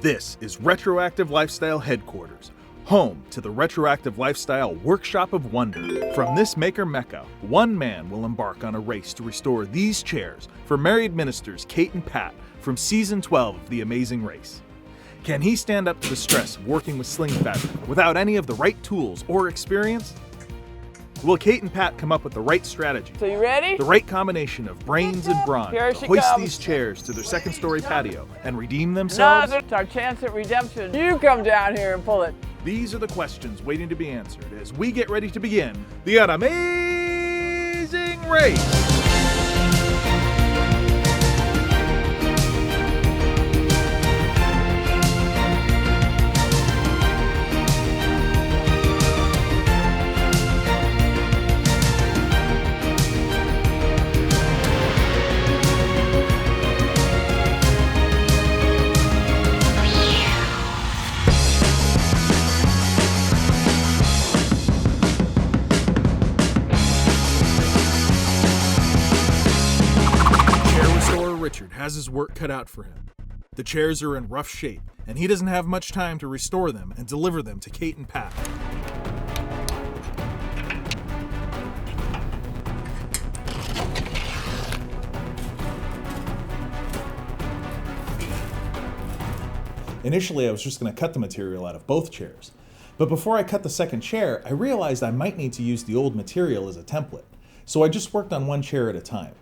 This is Retroactive Lifestyle Headquarters, home to the Retroactive Lifestyle Workshop of Wonder. From this maker mecca, one man will embark on a race to restore these chairs for married ministers Kate and Pat from Season 12 of The Amazing Race. Can he stand up to the stress of working with sling fabric without any of the right tools or experience? Will Kate and Pat come up with the right strategy? So you ready? The right combination of brains and brawn Here to she hoist comes. these chairs to their second-story patio and redeem themselves? It's our chance at redemption. You come down here and pull it. These are the questions waiting to be answered as we get ready to begin the Amazing Race. Richard has his work cut out for him. The chairs are in rough shape, and he doesn't have much time to restore them and deliver them to Kate and Pat. Initially, I was just going to cut the material out of both chairs, but before I cut the second chair, I realized I might need to use the old material as a template, so I just worked on one chair at a time.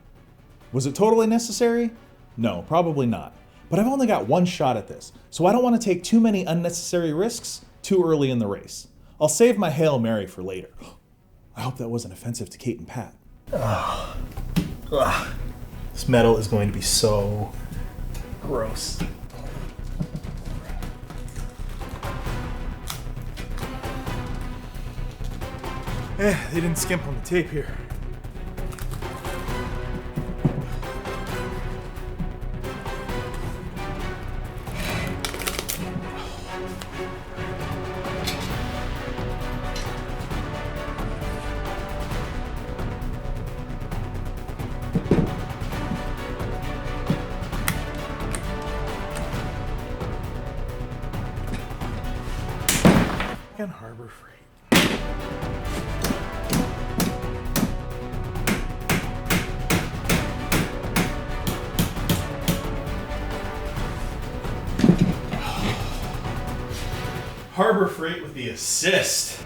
Was it totally necessary? No, probably not. But I've only got one shot at this, so I don't want to take too many unnecessary risks too early in the race. I'll save my Hail Mary for later. I hope that wasn't offensive to Kate and Pat. This metal is going to be so gross. They didn't skimp on the tape here. And Harbor Freight. Harbor Freight with the assist.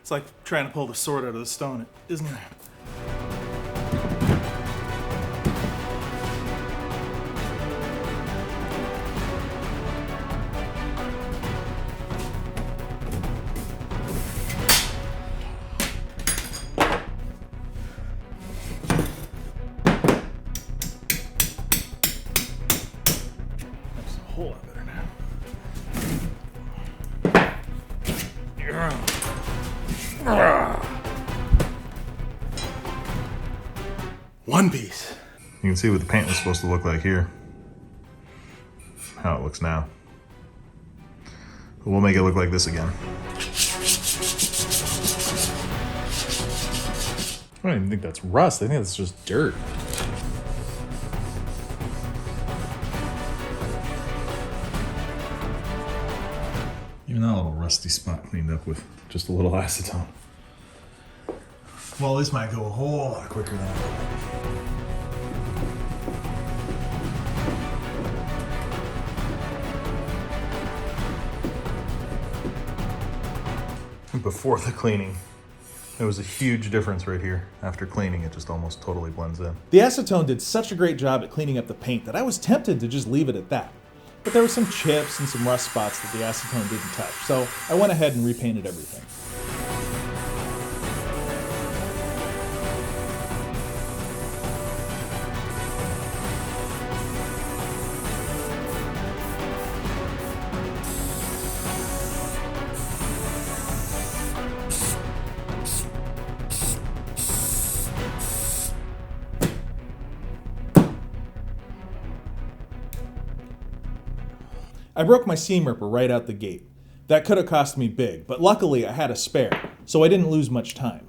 It's like trying to pull the sword out of the stone, isn't it? That's a whole lot better now. One piece. You can see what the paint was supposed to look like here. How it looks now. But we'll make it look like this again. I don't even think that's rust. I think that's just dirt. Even that little rusty spot cleaned up with just a little acetone. Well, this might go a whole lot quicker than I thought. Before the cleaning, there was a huge difference right here. After cleaning, it just almost totally blends in. The acetone did such a great job at cleaning up the paint that I was tempted to just leave it at that. But there were some chips and some rust spots that the acetone didn't touch, so I went ahead and repainted everything. I broke my seam ripper right out the gate, That could have cost me big, but luckily I had a spare, so I didn't lose much time.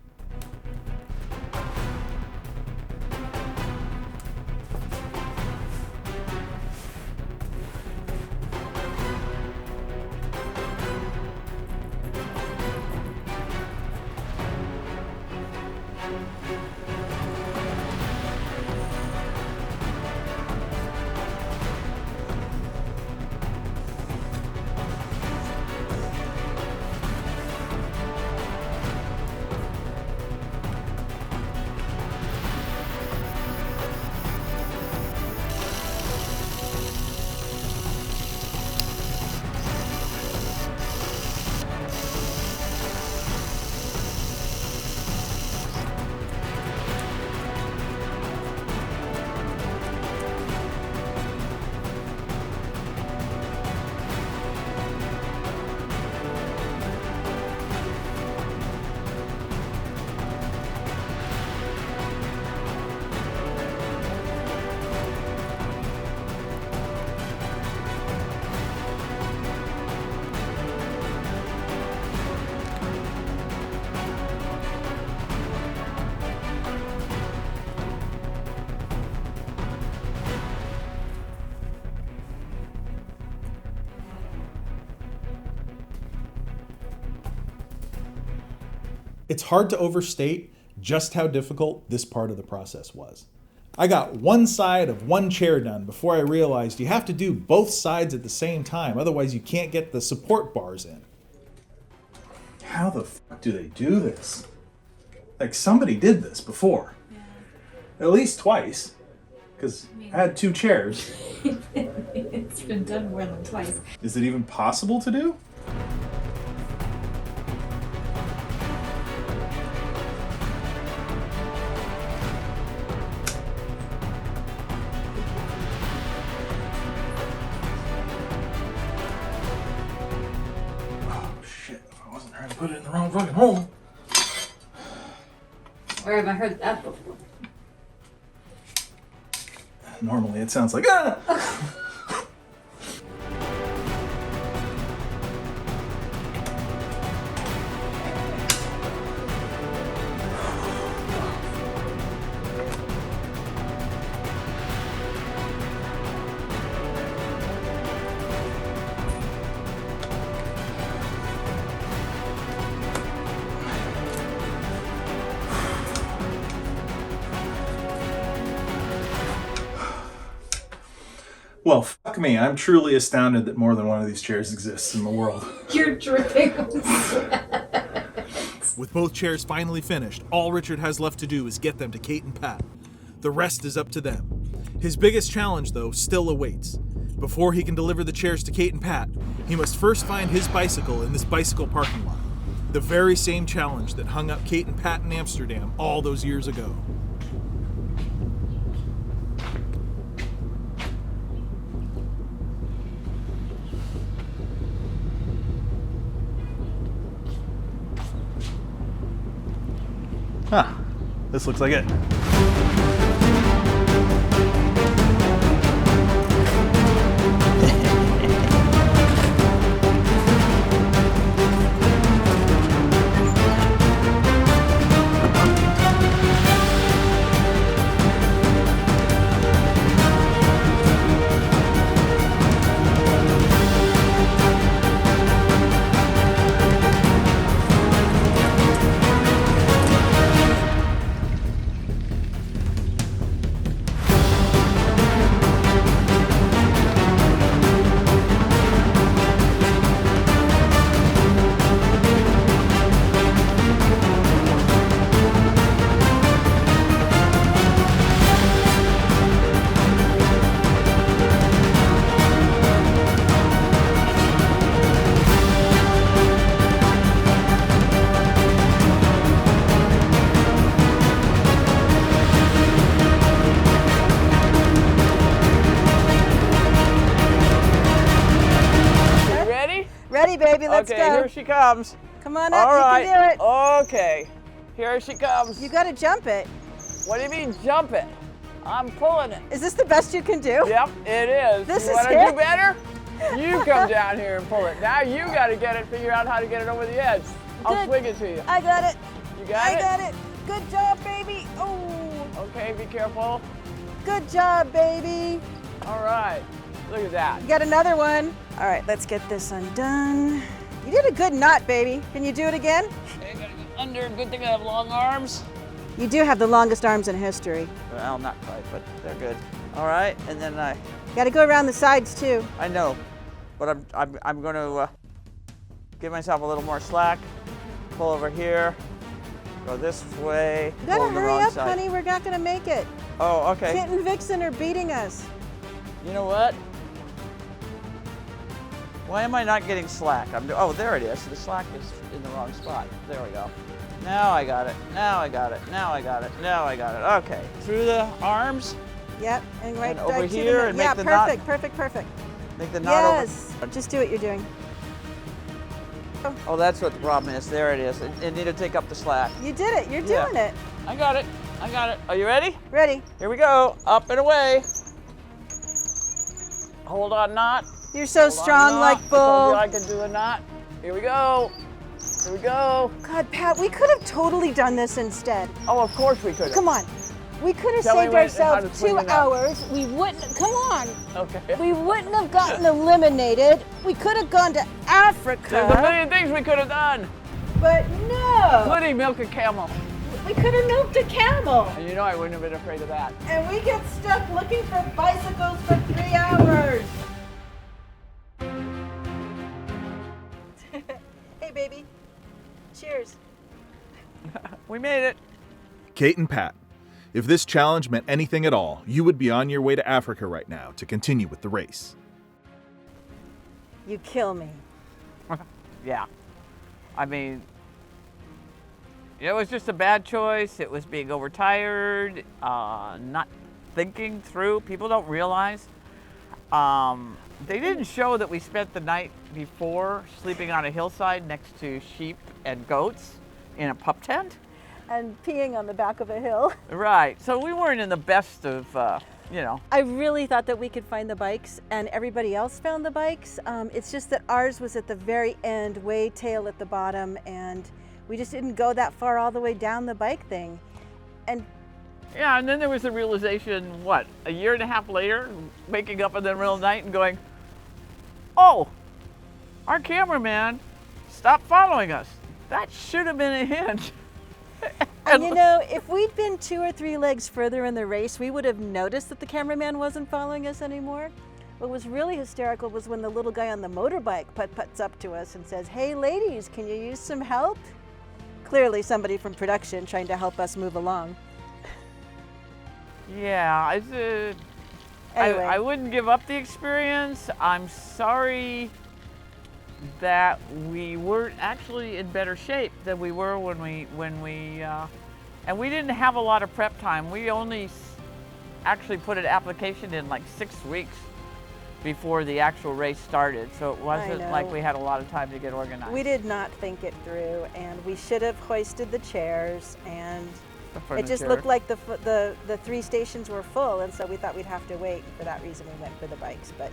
It's hard to overstate just how difficult this part of the process was. I got one side of one chair done before I realized you have to do both sides at the same time, otherwise you can't get the support bars in. How the fuck do they do this? Like, somebody did this before. Yeah. At least twice, because I had two chairs. It's been done more than twice. Is it even possible to do? Put it in the wrong fucking hole. Where have I heard that before? Normally it sounds like ah! Well, fuck me. I'm truly astounded that more than one of these chairs exists in the world. You're dripping with sweat. With both chairs finally finished, all Richard has left to do is get them to Kate and Pat. The rest is up to them. His biggest challenge, though, still awaits. Before he can deliver the chairs to Kate and Pat, he must first find his bicycle in this bicycle parking lot. The very same challenge that hung up Kate and Pat in Amsterdam all those years ago. Huh, this looks like it. Ready, baby, let's go. Here she comes. Come on up, you can do it. Okay, here she comes. You gotta jump it. What do you mean jump it? I'm pulling it. Is this the best you can do? Yep, it is. This you is wanna it? do better? You come down here and pull it. Now you got to get it, figure out how to get it over the edge. I'll swing it to you. I got it. You got it? I got it. Good job, baby. Oh. Okay, be careful. Good job, baby. All right. Look at that. You got another one. All right, let's get this undone. You did a good knot, baby. Can you do it again? Okay, gotta go under. Good thing I have long arms. You do have the longest arms in history. Well, not quite, but they're good. All right, and then Got to go around the sides too. I know, but I'm going to give myself a little more slack. Pull over here. Go this way. You gotta pull the hurry wrong up, side. honey. We're not gonna make it. Oh, okay. Kit and Vixen are beating us. You know what? Why am I not getting slack? Oh, there it is. The slack is in the wrong spot. There we go. Now I got it. Now I got it. Now I got it. Now I got it. Okay. Through the arms. Yep, and right And over right to here the and yeah, make the knot. perfect. Make the knot Yes. over. Just do what you're doing. Oh, that's what the problem is. There it is. It need to take up the slack. You did it. You're Yeah. doing it. I got it. I got it. Are you ready? Ready? Here we go. Up and away. Hold on, knot. You're so Hold on, strong, knot. like I told bull. you I could do a knot. Here we go. Here we go. God, Pat, we could have totally done this instead. Oh, of course we could. Come on. We could have Tell me saved how to ourselves swing 2 the knot. hours. We wouldn't. Come on. Okay. We wouldn't have gotten eliminated. We could have gone to There's a Africa. million things we could have done. But no. Including milk a camel. We could have milked a camel. And you know I wouldn't have been afraid of that. And we get stuck looking for bicycles for 3 hours. Hey, baby. Cheers. We made it. Kate and Pat, if this challenge meant anything at all, you would be on your way to Africa right now to continue with the race. You kill me. Yeah. I mean, it was just a bad choice. It was being overtired, not thinking through. People don't realize. They didn't show that we spent the night before sleeping on a hillside next to sheep and goats in a pup tent. And peeing on the back of a hill. Right. So we weren't in the best of, you know. I really thought that we could find the bikes, and everybody else found the bikes. It's just that ours was at the very end, way tail at the bottom, and we just didn't go that far all the way down the bike thing. And Yeah, and then there was the realization, what, a year and a half later, waking up in the middle of the night and going, oh, our cameraman stopped following us. That should have been a hint. And you know, if we'd been 2 or 3 legs further in the race, we would have noticed that the cameraman wasn't following us anymore. What was really hysterical was when the little guy on the motorbike puts up to us and says, hey ladies, can you use some help? Clearly somebody from production trying to help us move along. Yeah, Anyway. I wouldn't give up the experience. I'm sorry that we weren't actually in better shape than we were when we and we didn't have a lot of prep time. We only actually put an application in like 6 weeks before the actual race started, so it wasn't like we had a lot of time to get organized. We did not think it through, and we should have hoisted the chairs, and it just looked like the 3 stations were full, and so we thought we'd have to wait. For that reason, we went for the bikes. But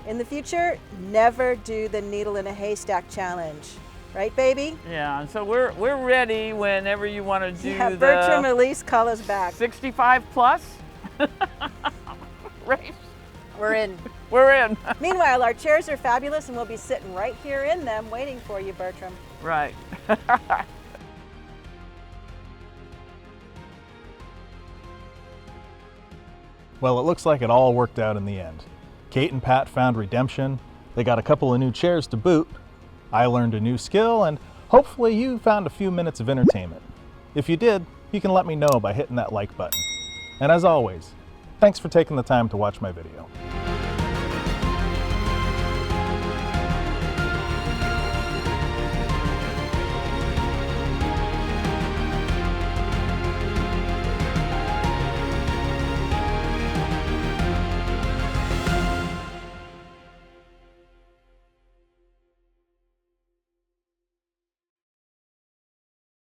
in the future, never do the needle in a haystack challenge. Right, baby? Yeah, and so we're ready whenever you want to do Yeah, the Bertram, Elise, call us back. 65 plus race. We're in. We're in. Meanwhile, our chairs are fabulous, and we'll be sitting right here in them waiting for you, Bertram. Right. Well, it looks like it all worked out in the end. Kate and Pat found redemption, they got a couple of new chairs to boot, I learned a new skill, and hopefully you found a few minutes of entertainment. If you did, you can let me know by hitting that like button. And as always, thanks for taking the time to watch my video.